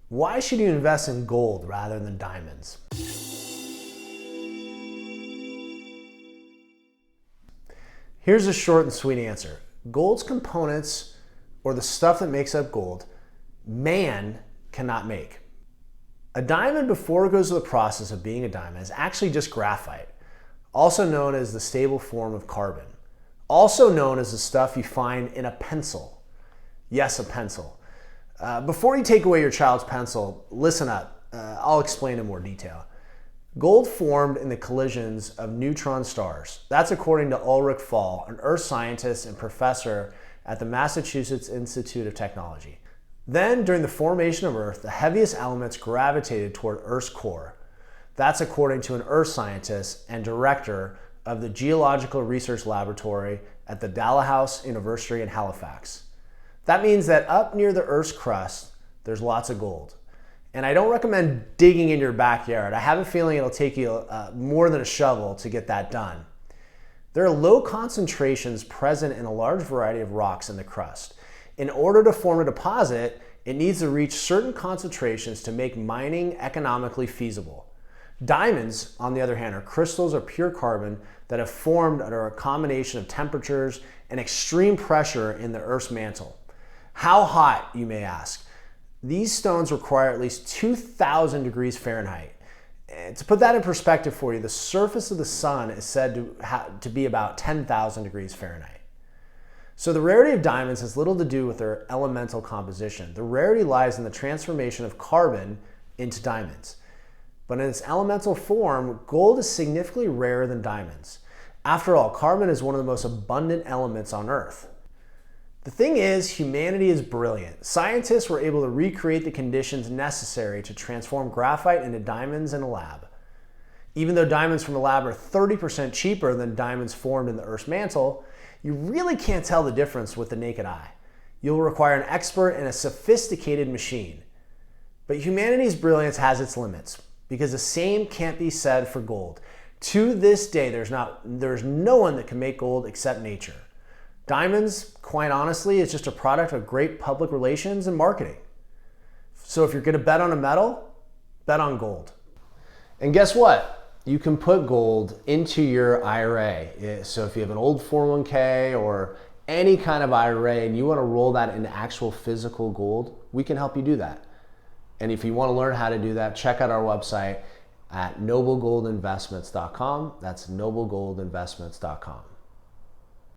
Why should you invest in gold rather than diamonds? Here's a short and sweet answer. Gold's components, or the stuff that makes up gold, man cannot make. A diamond, before it goes through the process of being a diamond, is actually just graphite, also known as the stable form of carbon, also known as the stuff you find in a pencil. Yes, a pencil. Before you take away your child's pencil, listen up. I'll explain in more detail. Gold formed in the collisions of neutron stars. That's according to Ulrich Faul, an earth scientist and professor at the Massachusetts Institute of Technology. Then, during the formation of Earth, the heaviest elements gravitated toward Earth's core. That's according to an earth scientist and director of the Geological Research Laboratory at the Dalhousie University in Halifax. That means that up near the Earth's crust, there's lots of gold. And I don't recommend digging in your backyard. I have a feeling it'll take you more than a shovel to get that done. There are low concentrations present in a large variety of rocks in the crust. In order to form a deposit, it needs to reach certain concentrations to make mining economically feasible. Diamonds, on the other hand, are crystals of pure carbon that have formed under a combination of temperatures and extreme pressure in the Earth's mantle. How hot, you may ask? These stones require at least 2,000 degrees Fahrenheit. And to put that in perspective for you, the surface of the sun is said to be about 10,000 degrees Fahrenheit. So the rarity of diamonds has little to do with their elemental composition. The rarity lies in the transformation of carbon into diamonds. But in its elemental form, gold is significantly rarer than diamonds. After all, carbon is one of the most abundant elements on Earth. The thing is, humanity is brilliant. Scientists were able to recreate the conditions necessary to transform graphite into diamonds in a lab. Even though diamonds from a lab are 30% cheaper than diamonds formed in the Earth's mantle, you really can't tell the difference with the naked eye. You'll require an expert and a sophisticated machine. But humanity's brilliance has its limits, because the same can't be said for gold. To this day, there's no one that can make gold except nature. Diamonds, quite honestly, is just a product of great public relations and marketing. So if you're going to bet on a metal, bet on gold. And guess what? You can put gold into your IRA. So if you have an old 401k or any kind of IRA and you want to roll that into actual physical gold, we can help you do that. And if you want to learn how to do that, check out our website at noblegoldinvestments.com. That's noblegoldinvestments.com.